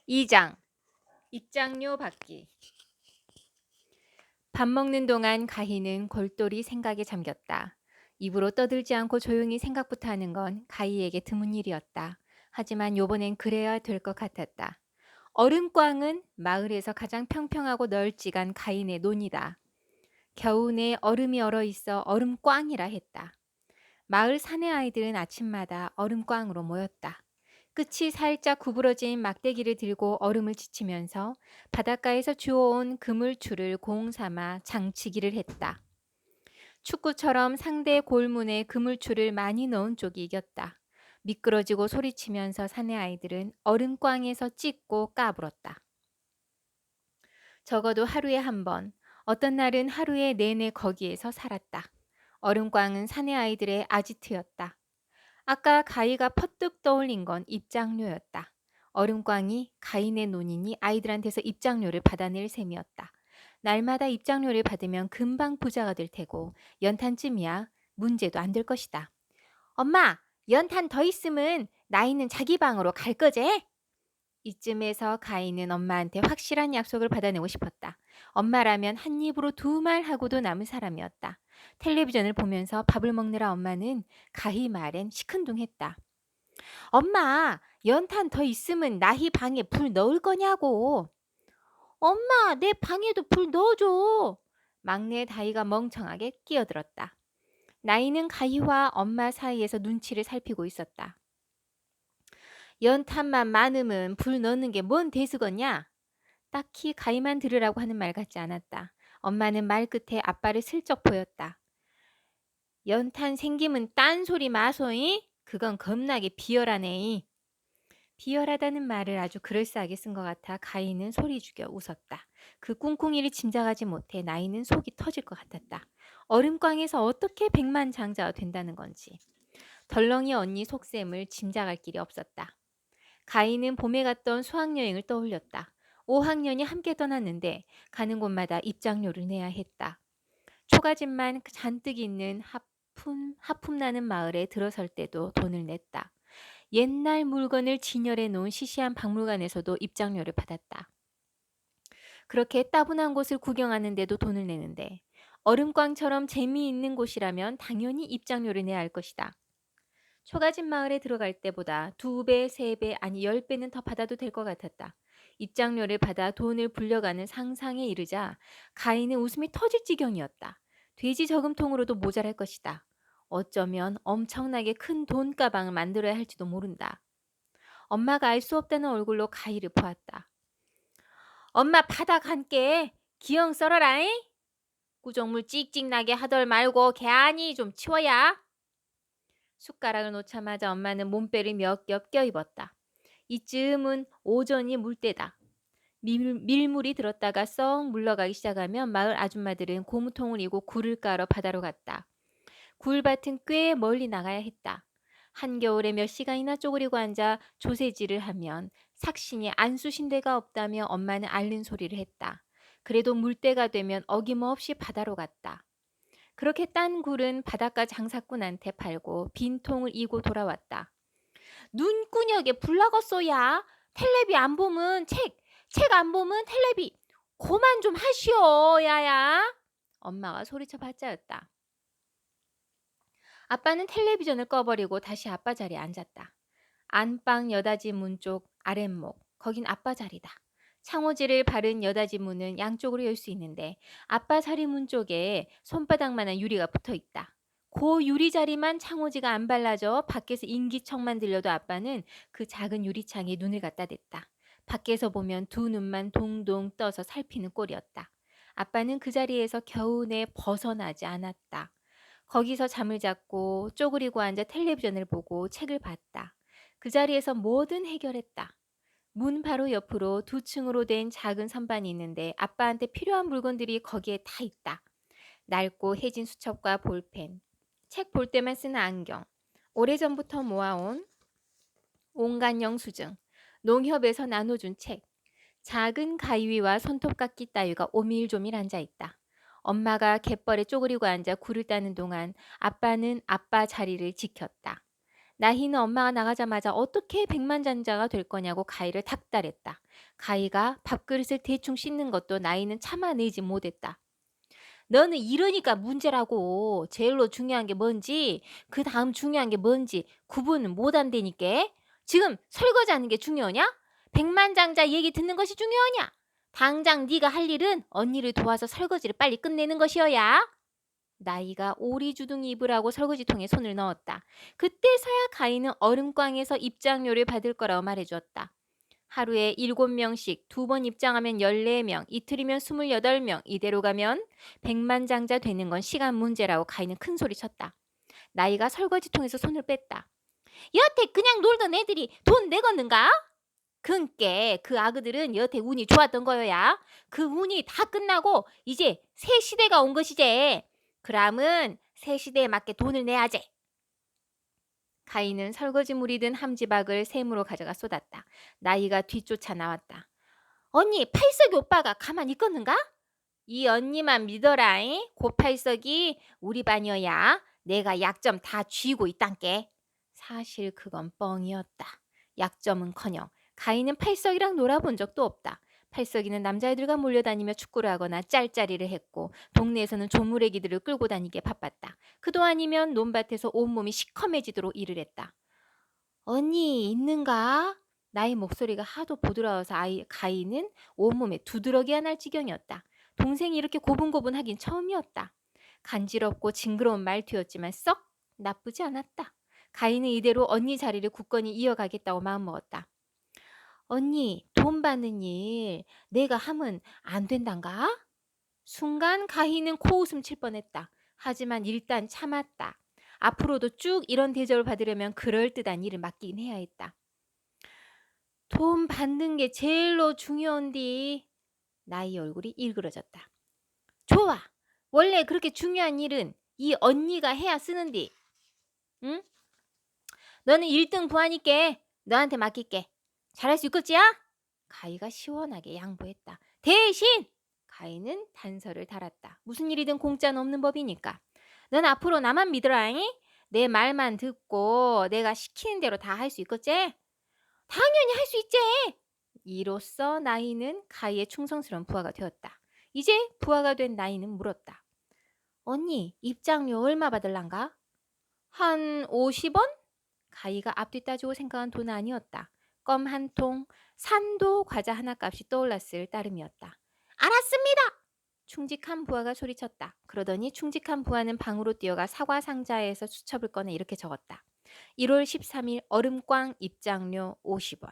2장 입장료 받기. 밥 먹는 동안 가희는 골똘히 생각에 잠겼다. 입으로 떠들지 않고 조용히 생각부터 하는 건 가희에게 드문 일이었다. 하지만 요번엔 그래야 될 것 같았다. 얼음꽝은 마을에서 가장 평평하고 널찍한 가인의 논이다. 겨우내 얼음이 얼어있어 얼음꽝이라 했다. 마을 사내 아이들은 아침마다 얼음꽝으로 모였다. 끝이 살짝 구부러진 막대기를 들고 얼음을 지치면서 바닷가에서 주워온 그물줄을 공 삼아 장치기를 했다. 축구처럼 상대 골문에 그물줄을 많이 넣은 쪽이 이겼다. 미끄러지고 소리치면서 사내 아이들은 얼음꽝에서 찢고 까불었다. 적어도 하루에 한 번, 어떤 날은 하루에 내내 거기에서 살았다. 얼음꽝은 사내 아이들의 아지트였다. 아까 가희가 퍼뜩 떠올린 건 입장료였다. 얼음꽝이 가인의 논이니 아이들한테서 입장료를 받아낼 셈이었다. 날마다 입장료를 받으면 금방 부자가 될 테고 연탄쯤이야 문제도 안 될 것이다. 엄마, 연탄 더 있으면 나이는 자기 방으로 갈 거제? 이쯤에서 가인은 엄마한테 확실한 약속을 받아내고 싶었다. 엄마라면 한 입으로 두 말 하고도 남은 사람이었다. 텔레비전을 보면서 밥을 먹느라 엄마는 가희 말엔 시큰둥했다. 엄마, 연탄 더 있으면 나희 방에 불 넣을 거냐고. 엄마, 내 방에도 불 넣어줘. 막내 다희가 멍청하게 끼어들었다. 나이는 가희와 엄마 사이에서 눈치를 살피고 있었다. 연탄만 많으면 불 넣는 게 뭔 대수겠냐? 딱히 가희만 들으라고 하는 말 같지 않았다. 엄마는 말 끝에 아빠를 슬쩍 보였다. 연탄 생기면 딴소리 마소이? 그건 겁나게 비열하네. 비열하다는 말을 아주 그럴싸하게 쓴 것 같아 가희는 소리 죽여 웃었다. 그 꿍꿍이를 짐작하지 못해 나이는 속이 터질 것 같았다. 얼음꽝에서 어떻게 백만장자가 된다는 건지. 덜렁이 언니 속셈을 짐작할 길이 없었다. 가희는 봄에 갔던 수학여행을 떠올렸다. 5학년이 함께 떠났는데 가는 곳마다 입장료를 내야 했다. 초가집만 잔뜩 있는 하품 나는 마을에 들어설 때도 돈을 냈다. 옛날 물건을 진열해 놓은 시시한 박물관에서도 입장료를 받았다. 그렇게 따분한 곳을 구경하는데도 돈을 내는데 얼음꽝처럼 재미있는 곳이라면 당연히 입장료를 내야 할 것이다. 초가집 마을에 들어갈 때보다 2배, 3배, 아니 10배는 더 받아도 될 것 같았다. 입장료를 받아 돈을 불려가는 상상에 이르자 가인은 웃음이 터질 지경이었다. 돼지 저금통으로도 모자랄 것이다. 어쩌면 엄청나게 큰 돈가방을 만들어야 할지도 모른다. 엄마가 알 수 없다는 얼굴로 가희를 보았다. 엄마 바닥 함께 기영 썰어라잉? 구정물 찍찍 나게 하덜 말고 개안이 좀 치워야. 숟가락을 놓자마자 엄마는 몸빼를 몇 겹 껴입었다. 이쯤은 오전이 물때다. 밀물이 들었다가 썩 물러가기 시작하면 마을 아줌마들은 고무통을 이고 굴을 깔아 바다로 갔다. 굴밭은 꽤 멀리 나가야 했다. 한겨울에 몇 시간이나 쪼그리고 앉아 조세질을 하면 삭신이 안 쑤신 데가 없다며 엄마는 앓는 소리를 했다. 그래도 물때가 되면 어김없이 바다로 갔다. 그렇게 딴 굴은 바닷가 장사꾼한테 팔고 빈 통을 이고 돌아왔다. 눈구녕에 불 나갔어야. 텔레비 안 보면 책 안 보면 텔레비. 고만 좀 하시오 야야. 엄마가 소리쳐 받자였다. 아빠는 텔레비전을 꺼버리고 다시 아빠 자리에 앉았다. 안방 여닫이 문 쪽 아랫목, 거긴 아빠 자리다. 창호지를 바른 여닫이 문은 양쪽으로 열 수 있는데 아빠 자리 문 쪽에 손바닥만한 유리가 붙어 있다. 그 유리 자리만 창호지가 안 발라져 밖에서 인기척만 들려도 아빠는 그 작은 유리창에 눈을 갖다 댔다. 밖에서 보면 두 눈만 동동 떠서 살피는 꼴이었다. 아빠는 그 자리에서 겨우내 벗어나지 않았다. 거기서 잠을 잤고 쪼그리고 앉아 텔레비전을 보고 책을 봤다. 그 자리에서 뭐든 해결했다. 문 바로 옆으로 2층으로 된 작은 선반이 있는데 아빠한테 필요한 물건들이 거기에 다 있다. 낡고 해진 수첩과 볼펜, 책 볼 때만 쓰는 안경, 오래전부터 모아온 온갖 영수증, 농협에서 나눠준 책, 작은 가위와 손톱깎이 따위가 오밀조밀 앉아있다. 엄마가 갯벌에 쪼그리고 앉아 굴을 따는 동안 아빠는 아빠 자리를 지켰다. 나희는 엄마가 나가자마자 어떻게 백만장자가 될 거냐고 가희를 닥달했다. 가희가 밥그릇을 대충 씻는 것도 나이는 참아내지 못했다. 너는 이러니까 문제라고. 제일로 중요한 게 뭔지, 그 다음 중요한 게 뭔지 구분 못 한다니까. 지금 설거지하는 게 중요하냐? 백만장자 얘기 듣는 것이 중요하냐? 당장 네가 할 일은 언니를 도와서 설거지를 빨리 끝내는 것이어야. 나이가 오리주둥이 입으라고 설거지통에 손을 넣었다. 그때서야 가인은 얼음꽝에서 입장료를 받을 거라고 말해주었다. 하루에 7명씩 2번 입장하면 14명, 이틀이면 28명, 이대로 가면 백만장자 되는 건 시간 문제라고 가인은 큰 소리 쳤다. 나이가 설거지통에서 손을 뺐다. 여태 그냥 놀던 애들이 돈 내겠는가? 그니까 그 아그들은 여태 운이 좋았던 거야. 그 운이 다 끝나고 이제 새 시대가 온 것이지. 그람은 새 시대에 맞게 돈을 내야지. 가인은 설거지물이 든 함지박을 샘으로 가져가 쏟았다. 나이가 뒤쫓아 나왔다. 언니, 팔석이 오빠가 가만히 있겠는가? 이 언니만 믿어라잉. 고팔석이 우리 반이어야 내가 약점 다 쥐고 있단께. 사실 그건 뻥이었다. 약점은커녕 가인은 팔석이랑 놀아본 적도 없다. 팔석이는 남자애들과 몰려다니며 축구를 하거나 짤짤이를 했고 동네에서는 조무래기들을 끌고 다니게 바빴다. 그도 아니면 논밭에서 온몸이 시커매지도록 일을 했다. 언니 있는가? 나의 목소리가 하도 보드라워서 가인은 온몸에 두드러기가 날 지경이었다. 동생이 이렇게 고분고분하긴 처음이었다. 간지럽고 징그러운 말투였지만 썩 나쁘지 않았다. 가인은 이대로 언니 자리를 굳건히 이어가겠다고 마음먹었다. 언니, 돈 받는 일 내가 하면 안 된단가? 순간 가희는 코웃음 칠 뻔했다. 하지만 일단 참았다. 앞으로도 쭉 이런 대접을 받으려면 그럴듯한 일을 맡기긴 해야 했다. 돈 받는 게 제일로 중요한디. 나의 얼굴이 일그러졌다. 좋아. 원래 그렇게 중요한 일은 이 언니가 해야 쓰는디. 응? 너는 1등 부하니까 너한테 맡길게. 잘할 수 있겠지야? 가희가 시원하게 양보했다. 대신 가희는 단서를 달았다. 무슨 일이든 공짜는 없는 법이니까. 넌 앞으로 나만 믿으라잉. 내 말만 듣고 내가 시키는 대로 다 할 수 있겠지? 당연히 할 수 있지. 이로써 나이는 가희의 충성스러운 부하가 되었다. 이제 부하가 된 나이는 물었다. 언니, 입장료 얼마 받을란가? 한 50원? 가희가 앞뒤 따지고 생각한 돈은 아니었다. 껌 한 통, 산도 과자 하나 값이 떠올랐을 따름이었다. 알았습니다. 충직한 부하가 소리쳤다. 그러더니 충직한 부하는 방으로 뛰어가 사과 상자에서 수첩을 꺼내 이렇게 적었다. 1월 13일 얼음꽝 입장료 50원.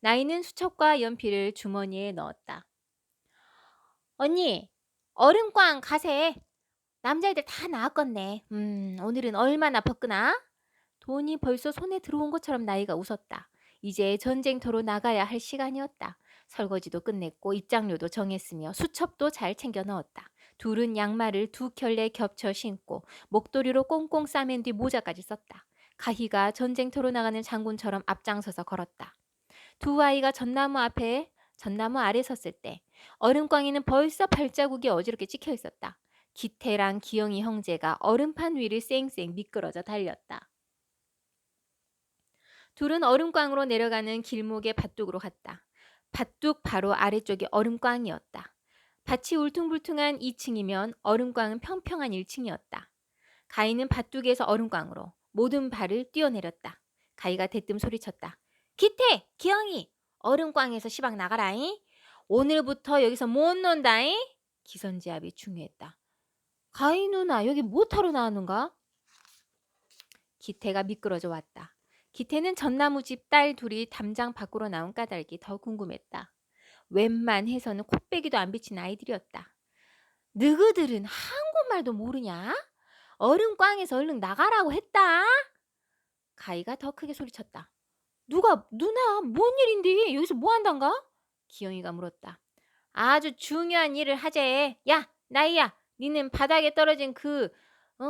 나이는 수첩과 연필을 주머니에 넣었다. 언니, 얼음꽝 가세. 남자애들 다 나왔겠네. 오늘은 얼마나 벗구나? 돈이 벌써 손에 들어온 것처럼 나이가 웃었다. 이제 전쟁터로 나가야 할 시간이었다. 설거지도 끝냈고 입장료도 정했으며 수첩도 잘 챙겨 넣었다. 둘은 양말을 2켤레 겹쳐 신고 목도리로 꽁꽁 싸맨 뒤 모자까지 썼다. 가희가 전쟁터로 나가는 장군처럼 앞장서서 걸었다. 두 아이가 전나무 아래 섰을 때 얼음광에는 벌써 발자국이 어지럽게 찍혀 있었다. 기태랑 기영이 형제가 얼음판 위를 쌩쌩 미끄러져 달렸다. 둘은 얼음광으로 내려가는 길목의 밭둑으로 갔다. 밭둑 바로 아래쪽이 얼음광이었다. 밭이 울퉁불퉁한 2층이면 얼음광은 평평한 1층이었다. 가희는 밭둑에서 얼음광으로 모든 발을 뛰어내렸다. 가희가 대뜸 소리쳤다. 기태! 기영이! 얼음광에서 시방 나가라잉. 오늘부터 여기서 못 논다잉. 기선제압이 중요했다. 가희 누나 여기 못하러 나왔는가? 기태가 미끄러져 왔다. 기태는 전나무집 딸 둘이 담장 밖으로 나온 까닭이 더 궁금했다. 웬만해서는 콧배기도 안 비친 아이들이었다. 너희들은 한국말도 모르냐? 얼음꽝에서 얼른 나가라고 했다. 가희가 더 크게 소리쳤다. 누나 뭔 일인데 여기서 뭐 한단가? 기영이가 물었다. 아주 중요한 일을 하재. 야 나이야 니는 바닥에 떨어진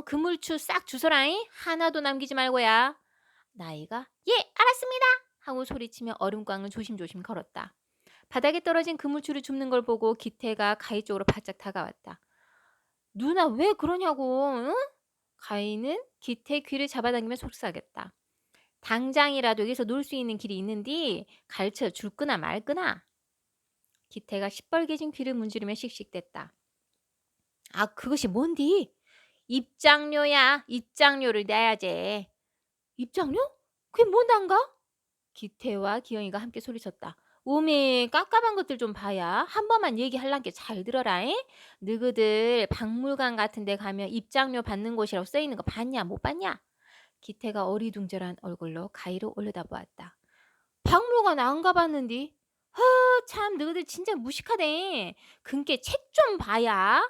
그물추 싹 주워라잉. 하나도 남기지 말고야. 나이가 예 알았습니다 하고 소리치며 얼음광을 조심조심 걸었다. 바닥에 떨어진 그물추를 줍는 걸 보고 기태가 가희 쪽으로 바짝 다가왔다. 누나 왜 그러냐고. 응? 가희는 기태 귀를 잡아당기며 속삭였다. 당장이라도 여기서 놀 수 있는 길이 있는디 가르쳐 줄 거나 말 거나. 기태가 시뻘개진 귀를 문지르며 씩씩댔다. 아, 그것이 뭔디? 입장료야. 입장료를 내야지. 입장료? 그게 뭔단가? 기태와 기영이가 함께 소리쳤다. 오메 깝깝한 것들 좀 봐야. 한 번만 얘기할란게 잘 들어라. 에? 너희들 박물관 같은 데 가면 입장료 받는 곳이라고 써있는 거 봤냐 못 봤냐? 기태가 어리둥절한 얼굴로 가희를 올려다보았다. 박물관 안 가봤는디? 참 너희들 진짜 무식하대. 근께 책 좀 봐야.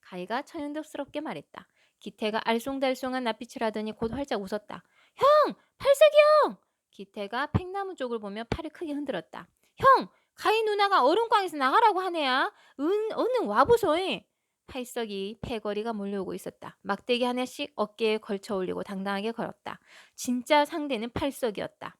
가희가 천연덕스럽게 말했다. 기태가 알쏭달쏭한 낯빛을 하더니 곧 활짝 웃었다. 형! 팔색이 형! 기태가 팽나무 쪽을 보며 팔을 크게 흔들었다. 형! 가희 누나가 얼음광에서 나가라고 하네야. 얼른 와보소이. 팔석이 패거리가 몰려오고 있었다. 막대기 하나씩 어깨에 걸쳐 올리고 당당하게 걸었다. 진짜 상대는 팔석이었다.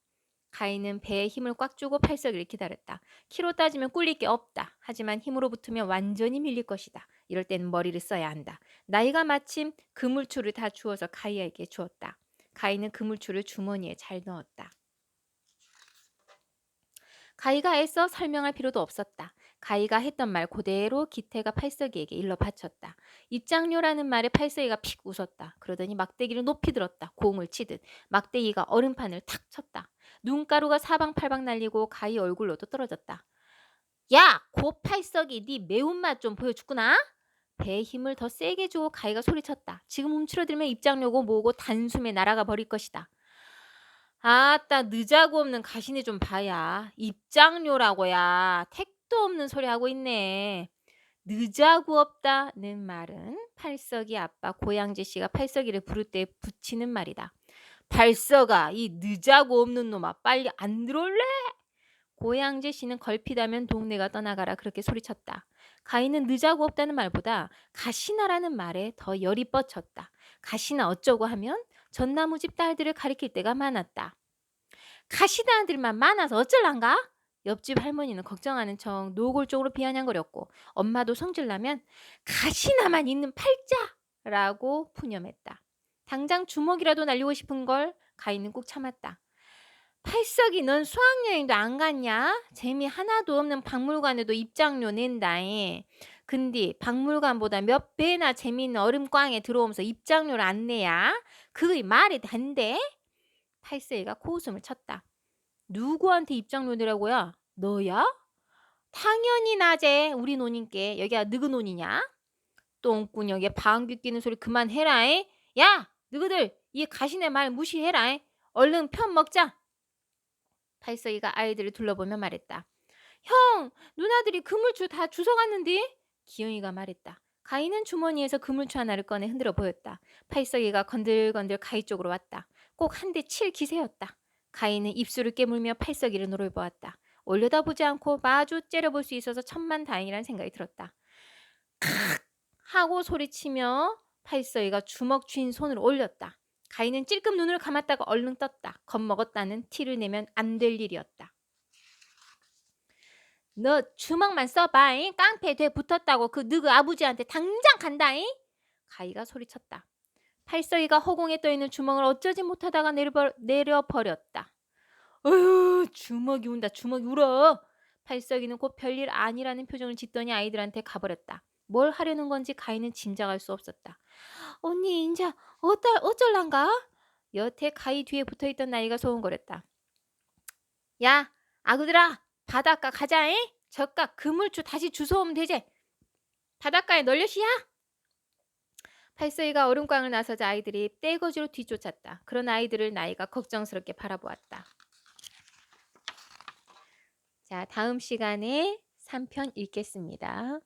가인은 배에 힘을 꽉 주고 팔석이를 기다렸다. 키로 따지면 꿀릴 게 없다. 하지만 힘으로 붙으면 완전히 밀릴 것이다. 이럴 때는 머리를 써야 한다. 나이가 마침 그물추를 다 주어서 가희에게 주었다. 가인은 그물추를 주머니에 잘 넣었다. 가희가 애써 설명할 필요도 없었다. 가희가 했던 말 그대로 기태가 팔석이에게 일러 바쳤다. 입장료라는 말에 팔석이가 픽 웃었다. 그러더니 막대기를 높이 들었다. 공을 치듯 막대기가 얼음판을 탁 쳤다. 눈가루가 사방팔방 날리고 가희 얼굴로도 떨어졌다. 야! 고 팔석이 네 매운맛 좀 보여주구나. 배에 힘을 더 세게 주고 가희가 소리쳤다. 지금 움츠러들면 입장료고 뭐고 단숨에 날아가 버릴 것이다. 아따 늦자고 없는 가시네 좀 봐야. 입장료라고야. 택도 없는 소리 하고 있네. 늦자고 없다는 말은 팔석이 아빠 고양재 씨가 팔석이를 부를 때 붙이는 말이다. 팔석아, 이 늦자고 없는 놈아, 빨리 안 들어올래? 고양재 씨는 걸핏하면 동네가 떠나가라 그렇게 소리쳤다. 가인은 늦자고 없다는 말보다 가시나라는 말에 더 열이 뻗쳤다. 가시나 어쩌고 하면 전나무집 딸들을 가리킬 때가 많았다. 가시나 아들만 많아서 어쩔란가? 옆집 할머니는 걱정하는 척 노골적으로 비아냥거렸고 엄마도 성질나면 가시나만 있는 팔자라고 푸념했다. 당장 주먹이라도 날리고 싶은 걸 가인은 꾹 참았다. 팔석이 넌 수학여행도 안 갔냐? 재미 하나도 없는 박물관에도 입장료 낸다잉. 근데 박물관보다 몇 배나 재미있는 얼음꽝에 들어오면서 입장료를 안 내야? 그게 말이 된대? 팔석이가 코웃음을 쳤다. 누구한테 입장료 내라고야? 너야? 당연히 나제. 우리 노님께. 여기가 너그 논이냐? 똥꾸녕에 방귀 뀌는 소리 그만해라잉. 야! 너희들 이 가시네 말 무시해라잉. 얼른 편 먹자. 팔석이가 아이들을 둘러보며 말했다. 형! 누나들이 그물추 다 주워갔는데? 기영이가 말했다. 가희는 주머니에서 그물추 하나를 꺼내 흔들어 보였다. 팔석이가 건들건들 가희 쪽으로 왔다. 꼭 한 대 칠 기세였다. 가희는 입술을 깨물며 팔석이를 노려보았다. 올려다보지 않고 마주 째려볼 수 있어서 천만다행이라는 생각이 들었다. 칵! 하고 소리치며 팔석이가 주먹 쥔 손을 올렸다. 가희는 찔끔 눈을 감았다가 얼른 떴다. 겁먹었다는 티를 내면 안 될 일이었다. 너 주먹만 써봐잉. 깡패 돼 붙었다고 그 너그 아버지한테 당장 간다잉. 가희가 소리쳤다. 팔석이가 허공에 떠있는 주먹을 어쩌지 못하다가 내려버렸다. 어휴, 주먹이 운다. 주먹이 울어. 팔석이는 곧 별일 아니라는 표정을 짓더니 아이들한테 가버렸다. 뭘 하려는 건지 가희는 짐작할 수 없었다. 언니 인자 어쩔란가? 여태 가희 뒤에 붙어있던 나이가 소원거렸다. 야 아그들아 바닷가 가자잉. 저깟 그물추 다시 주워오면 되지. 바닷가에 널려시야? 팔석이가 얼음광을 나서자 아이들이 떼거지로 뒤쫓았다. 그런 아이들을 나이가 걱정스럽게 바라보았다. 자, 다음 시간에 3편 읽겠습니다.